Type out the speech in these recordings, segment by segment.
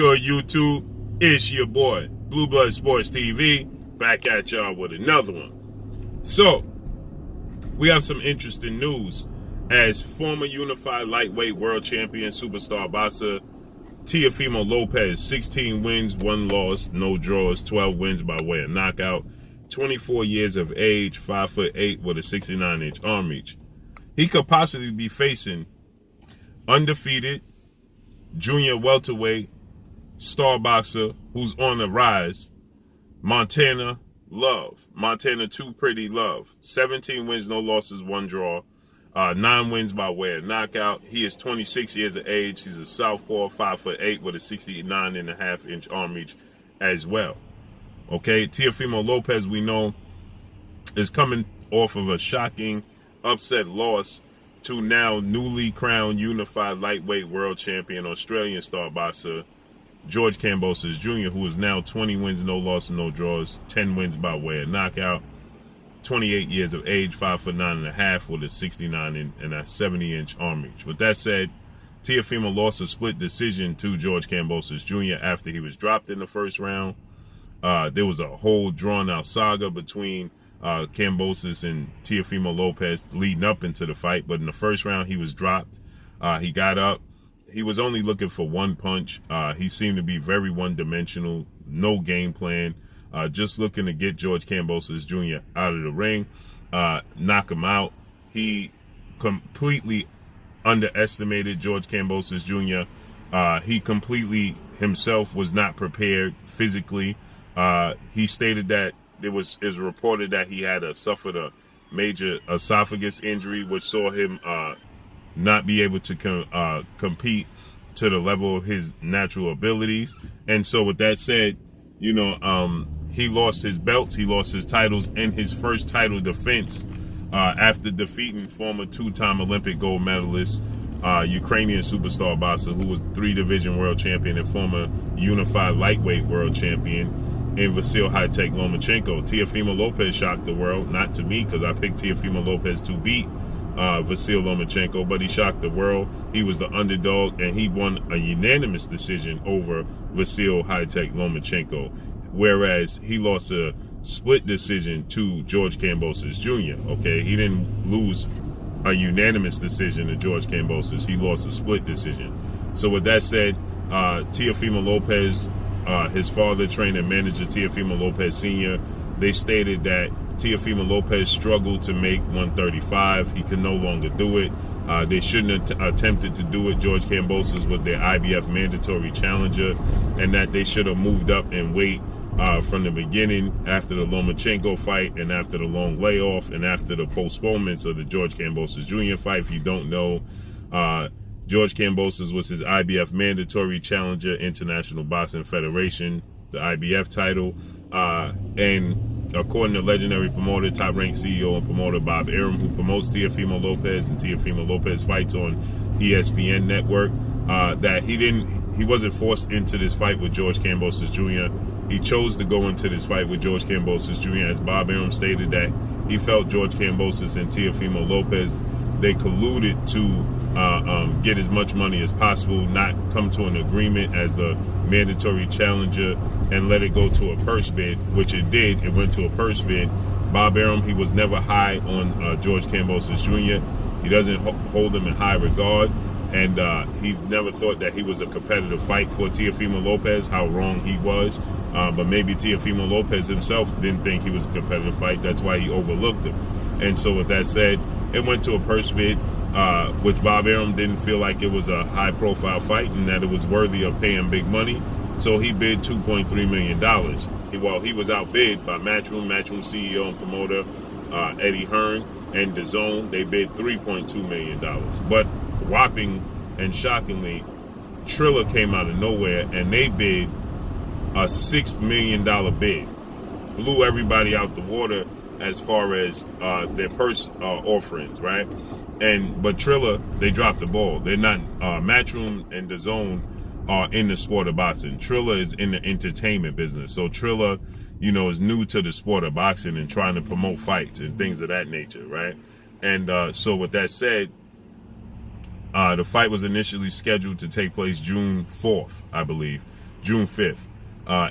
good, YouTube? It's your boy, Blue Blood Sports TV, back at y'all with another one. So, we have some interesting news as former unified lightweight world champion superstar boxer Teofimo Lopez, 16 wins, 1 loss, no draws, 12 wins by way of knockout, 24 years of age, 5'8" with a 69-inch arm reach. He could possibly be facing undefeated junior welterweight star boxer who's on the rise, Montana Love. Montana Too Pretty Love. 17 wins, no losses, 1 draw. 9 wins by way of knockout. He is 26 years of age. He's a southpaw, 5'8" with a 69.5-inch arm reach as well. Okay, Teofimo Lopez, we know, is coming off of a shocking upset loss to now newly crowned unified lightweight world champion Australian star boxer George Kambosos Jr., who is now 20 wins, no losses, no draws, 10 wins by way of knockout, 28 years of age, 5'9.5" with a 69 and a 70-inch arm reach. With that said, Teofimo lost a split decision to George Kambosos Jr. after he was dropped in the first round. There was a whole drawn-out saga between Kambosos and Teofimo Lopez leading up into the fight, but in the first round he was dropped. He got up. He was only looking for one punch. He seemed to be very one-dimensional, no game plan, just looking to get George Kambosos Jr. out of the ring, knock him out. He completely underestimated George Kambosos Jr. He completely himself was not prepared physically. He stated that it was reported that he had suffered a major esophagus injury, which saw him not be able to compete to the level of his natural abilities. And so with that said, you know, he lost his belts, he lost his titles, and his first title defense after defeating former 2-time Olympic gold medalist, Ukrainian superstar boxer who was 3-division world champion and former unified lightweight world champion in Vasil High-Tech Lomachenko. Teofimo Lopez shocked the world, not to me because I picked Teofimo Lopez to beat Vasil Lomachenko, but he shocked the world. He was the underdog, and he won a unanimous decision over Vasil High-Tech Lomachenko, whereas he lost a split decision to George Kambosos Jr., okay? He didn't lose a unanimous decision to George Kambosos. He lost a split decision. So with that said, Teofimo Lopez, his father, trainer, and manager, Teofimo Lopez Sr., they stated that Teofimo Lopez struggled to make 135. He could no longer do it. They shouldn't have attempted to do it. George Kambosos was their IBF mandatory challenger, and that they should have moved up in weight from the beginning after the Lomachenko fight and after the long layoff and after the postponements of the George Kambosos Jr. fight. If you don't know, George Kambosos was his IBF mandatory challenger, International Boxing Federation, the IBF title, and according to legendary promoter, top-ranked CEO and promoter Bob Arum, who promotes Teofimo Lopez and Teofimo Lopez fights on ESPN network, that he wasn't forced into this fight with George Kambosos Jr. He chose to go into this fight with George Kambosos Jr. as Bob Arum stated that he felt George Kambosos and Teofimo Lopez, they colluded to get as much money as possible, not come to an agreement as the mandatory challenger, and let it go to a purse bid, which it did. It went to a purse bid. Bob Arum, he was never high on George Kambosos Jr. He doesn't hold him in high regard, and he never thought that he was a competitive fight for Teofimo Lopez, how wrong he was. But maybe Teofimo Lopez himself didn't think he was a competitive fight. That's why he overlooked him. And so with that said, it went to a purse bid, which Bob Arum didn't feel like it was a high-profile fight and that it was worthy of paying big money. So he bid $2.3 million. While he was outbid by Matchroom CEO and promoter Eddie Hearn and DAZN, they bid $3.2 million. But whopping and shockingly, Triller came out of nowhere and they bid a $6 million bid. Blew everybody out the water as far as their purse offerings, right? But Triller, they dropped the ball. They're not, Matchroom and DAZN are in the sport of boxing. Triller is in the entertainment business. So Triller, you know, is new to the sport of boxing and trying to promote fights and things of that nature, right? And so with that said, the fight was initially scheduled to take place June 4th, I believe. June 5th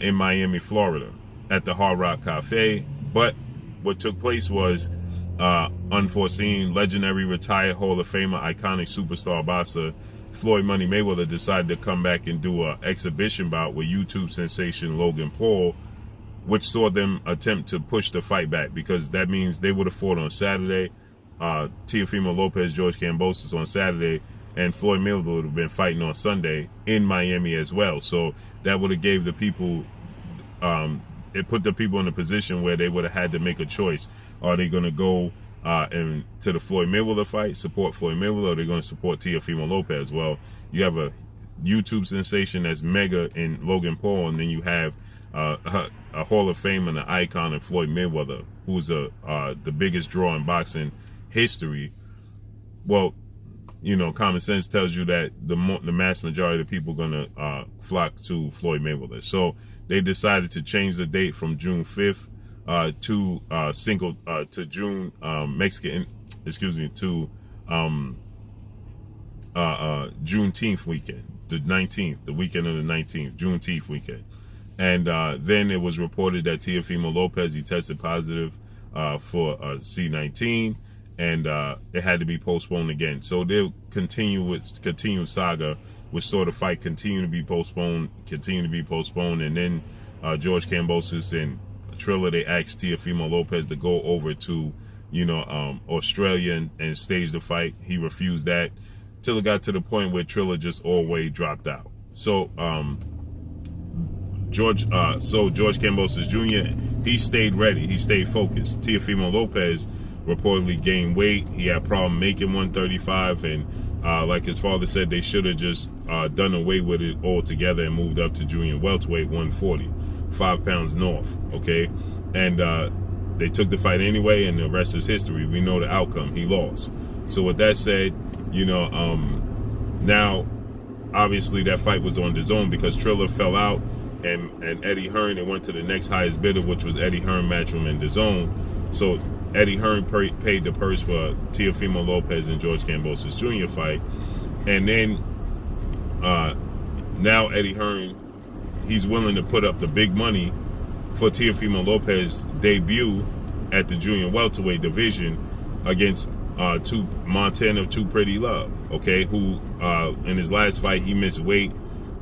in Miami, Florida at the Hard Rock Cafe. But what took place was unforeseen. Legendary retired Hall of Famer, iconic superstar boxer Floyd Money Mayweather decided to come back and do an exhibition bout with YouTube sensation Logan Paul, which saw them attempt to push the fight back, because that means they would have fought on Saturday. Teofimo Lopez, George Kambosos on Saturday, and Floyd Mayweather would have been fighting on Sunday in Miami as well. So that would have gave the people, it put the people in a position where they would have had to make a choice. Are they going to go and to the Floyd Mayweather fight, support Floyd Mayweather, or they're going to support Teofimo Lopez? Well, you have a YouTube sensation that's mega in Logan Paul, and then you have a Hall of Fame and an icon in Floyd Mayweather, who's the biggest draw in boxing history. Well, you know, common sense tells you that the mass majority of the people are going to flock to Floyd Mayweather. So they decided to change the date from June 5th to June Juneteenth weekend, the 19th, the weekend of the 19th, Juneteenth weekend. And then it was reported that Teofimo Lopez, he tested positive for C-19, and it had to be postponed again. So they'll continue saga, which sort of fight continue to be postponed, and then George Kambosos and Triller, they asked Teofimo Lopez to go over to, Australia and stage the fight. He refused that till it got to the point where Triller just always dropped out. So George Kambosos Jr., he stayed ready. He stayed focused. Teofimo Lopez reportedly gained weight. He had a problem making 135, and like his father said, they should have just done away with it altogether and moved up to junior welterweight 140, 5 pounds north, okay? And they took the fight anyway, and the rest is history. We know the outcome. He lost. So with that said, now obviously that fight was on DAZN because Triller fell out, and Eddie Hearn, and went to the next highest bidder, which was Eddie Hearn, MATCHROOM, and DAZN. So Eddie Hearn paid the purse for Teofimo Lopez and George Kambosos Jr. fight. And then now Eddie Hearn, he's willing to put up the big money for Teofimo Lopez debut at the junior welterweight division against Montana Too Pretty Love, okay, who in his last fight he missed weight,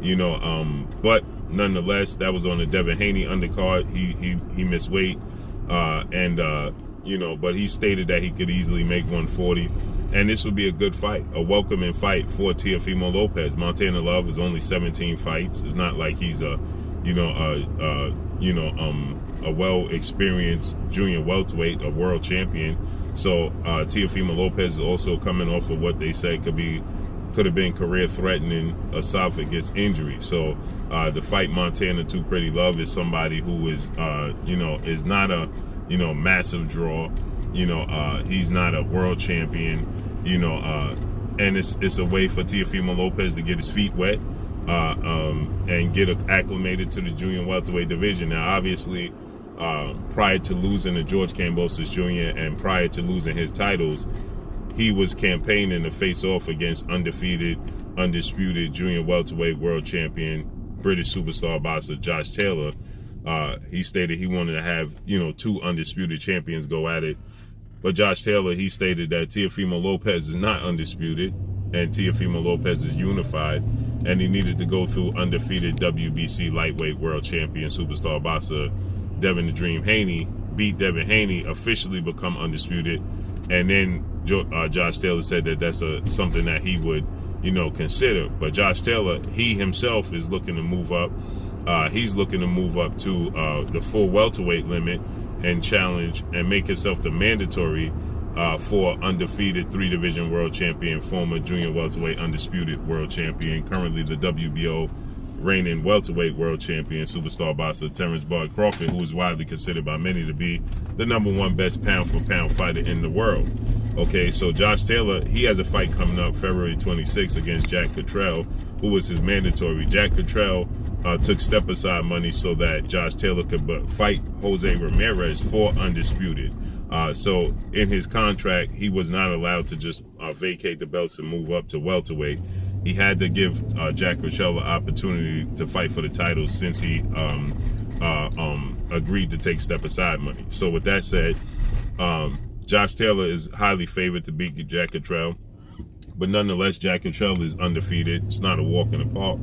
but nonetheless that was on the Devin Haney undercard. He missed weight, but he stated that he could easily make 140, and this would be a good fight, a welcoming fight for Teofimo Lopez. Montana Love is only 17 fights. It's not like he's a well-experienced junior welterweight, a world champion. So Teofimo Lopez is also coming off of what they say could have been career-threatening esophagus injury. So the fight Montana Too Pretty Love is somebody who is is not a massive draw. He's not a world champion. And it's a way for Teofimo Lopez to get his feet wet and get acclimated to the junior welterweight division. Now, obviously, prior to losing to George Kambosos Jr. and prior to losing his titles, he was campaigning to face off against undefeated, undisputed junior welterweight world champion, British superstar boxer Josh Taylor. He stated he wanted to have, 2 undisputed champions go at it. But Josh Taylor, he stated that Teofimo Lopez is not undisputed and Teofimo Lopez is unified, and he needed to go through undefeated WBC lightweight world champion superstar boxer Devin the Dream Haney, beat Devin Haney, officially become undisputed. And then Josh Taylor said that that's something that he would, consider. But Josh Taylor, he himself is looking to move up. He's looking to move up to the full welterweight limit and challenge and make himself the mandatory for undefeated 3-division world champion, former junior welterweight undisputed world champion, currently the WBO reigning welterweight world champion, superstar boxer Terrence Bud Crawford, who is widely considered by many to be the #1 best pound-for-pound fighter in the world. Okay, so Josh Taylor, he has a fight coming up February 26th against Jack Cottrell, who was his mandatory. Jack Cottrell took step-aside money so that Josh Taylor could fight Jose Ramirez for undisputed. So in his contract, he was not allowed to just vacate the belts and move up to welterweight. he had to give Jack Crutchell an opportunity to fight for the title since he agreed to take step aside money. So with that said, Josh Taylor is highly favored to beat Jack Crutchell, but nonetheless, Jack Crutchell is undefeated. It's not a walk in the park,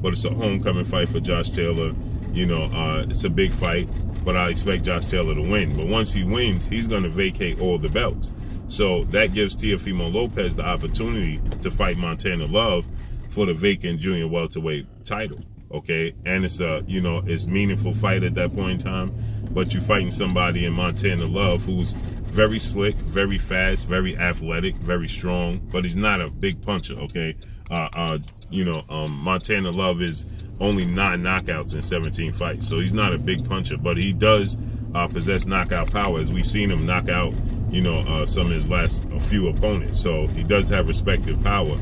but it's a homecoming fight for Josh Taylor. You know, it's a big fight, but I expect Josh Taylor to win. But once he wins, he's going to vacate all the belts. So that gives Teofimo Lopez the opportunity to fight Montana Love for the vacant junior welterweight title. Okay, and it's a, you know, it's meaningful fight at that point in time, but you're fighting somebody in Montana Love who's very slick, very fast, very athletic, very strong, but he's not a big puncher. Okay, Montana Love is only 9 knockouts in 17 fights, so he's not a big puncher, but he does possess knockout power, as we've seen him knock out, you know, some of his last few opponents. So he does have respective power.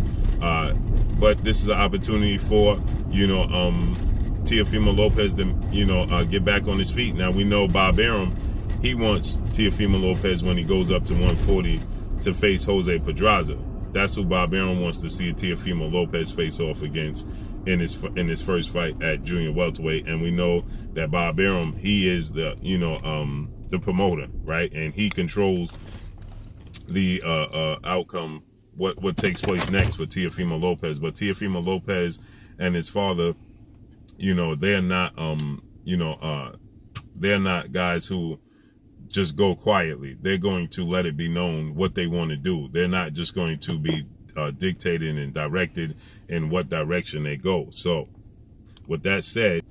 But this is an opportunity for, you know, Teofimo Lopez to, you know, get back on his feet. Now, we know Bob Arum, he wants Teofimo Lopez, when he goes up to 140, to face Jose Pedraza. That's who Bob Arum wants to see Teofimo Lopez face off against in his first fight at junior welterweight. And we know that Bob Arum, he is the, you know, the promoter, right? And he controls the outcome, what takes place next for Teofimo Lopez. But Teofimo Lopez and his father, you know, they're not they're not guys who just go quietly. They're going to let it be known what they want to do. They're not just going to be dictated and directed in what direction they go. So with that said,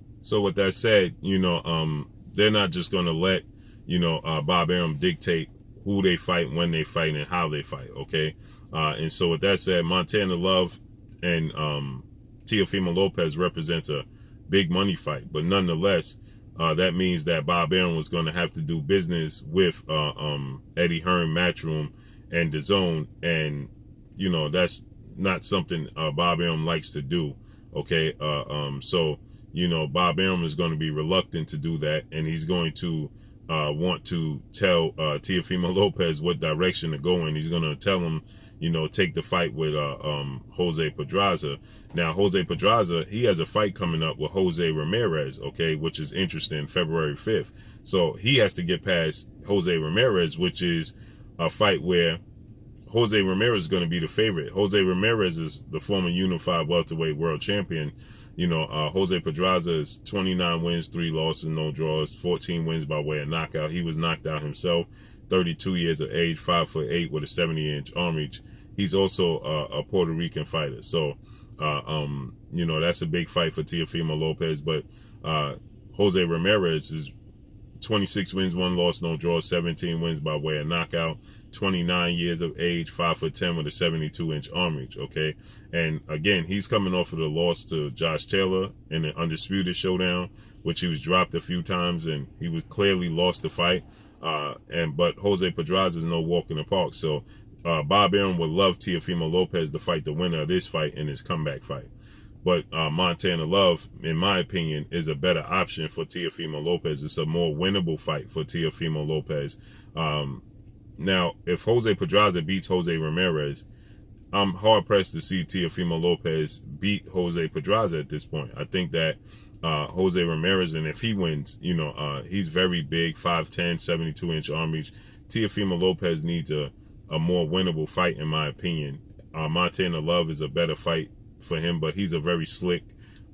you know, they're not just going to let, you know, Bob Arum dictate who they fight, when they fight, and how they fight. Okay. And so with that said, Montana Love and Teofimo Lopez represents a big money fight, but nonetheless, that means that Bob Arum was going to have to do business with Eddie Hearn, Matchroom, and DAZN, and you know, that's not something Bob Arum likes to do. Okay, so you know, Bob Arum is going to be reluctant to do that, and he's going to want to tell Teofimo Lopez what direction to go in. He's going to tell him, you know, take the fight with Jose Pedraza. Now, Jose Pedraza, he has a fight coming up with Jose Ramirez, okay, which is interesting, February 5th. So he has to get past Jose Ramirez, which is a fight where Jose Ramirez is going to be the favorite. Jose Ramirez is the former unified welterweight world champion. You know, Jose Pedraza is 29 wins, 3 losses, no draws, 14 wins by way of knockout. He was knocked out himself. 32 years of age, 5'8" with a 70-inch arm reach. He's also a Puerto Rican fighter. So, you know, that's a big fight for Teofimo Lopez. But Jose Ramirez is 26 wins, 1 loss, no draws, 17 wins by way of knockout. 29 years of age, 5'10" with a 72-inch arm reach. Okay, and again, he's coming off of the loss to Josh Taylor in the undisputed showdown, which he was dropped a few times, and he was clearly lost the fight. But Jose Pedraza is no walk in the park. So Bob Arum would love Teofimo Lopez to fight the winner of this fight in his comeback fight. But Montana Love, in my opinion, is a better option for Teofimo Lopez. It's a more winnable fight for Teofimo Lopez. Now, if Jose Pedraza beats Jose Ramirez, I'm hard-pressed to see Teofimo Lopez beat Jose Pedraza at this point. I think that Jose Ramirez, and if he wins, you know, he's very big, 5'10", 72-inch arm reach. Teofimo Lopez needs a more winnable fight, in my opinion. Montana Love is a better fight for him, but he's a very slick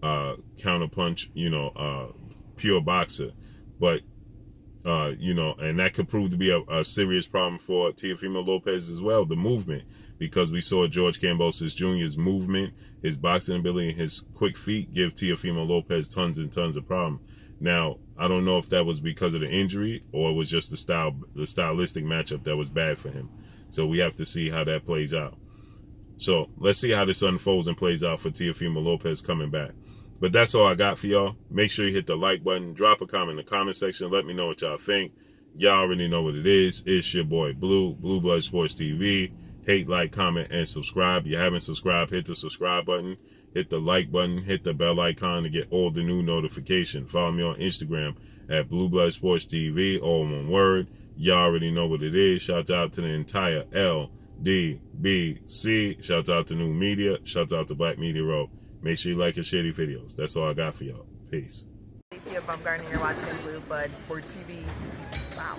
counterpunch, you know, pure boxer. But, you know, and that could prove to be a serious problem for Teofimo Lopez as well, the movement, because we saw George Kambosos Jr.'s movement, his boxing ability, and his quick feet give Teofimo Lopez tons and tons of problem. Now, I don't know if that was because of the injury or it was just the stylistic matchup that was bad for him. So we have to see how that plays out. So let's see how this unfolds and plays out for Teofimo Lopez coming back. But that's all I got for y'all. Make sure you hit the like button. Drop a comment in the comment section. Let me know what y'all think. Y'all already know what it is. It's your boy Blue Blood Sports TV. Hate, like, comment, and subscribe. If you haven't subscribed, hit the subscribe button. Hit the like button. Hit the bell icon to get all the new notifications. Follow me on Instagram at Blue Blood Sports TV. All one word. Y'all already know what it is. Shout out to the entire DBC. Shout out to New Media. Shout out to Black Media Row. Make sure you like your shitty videos. That's all I got for y'all. Peace. You're watching Blue Bud Sport TV. Wow.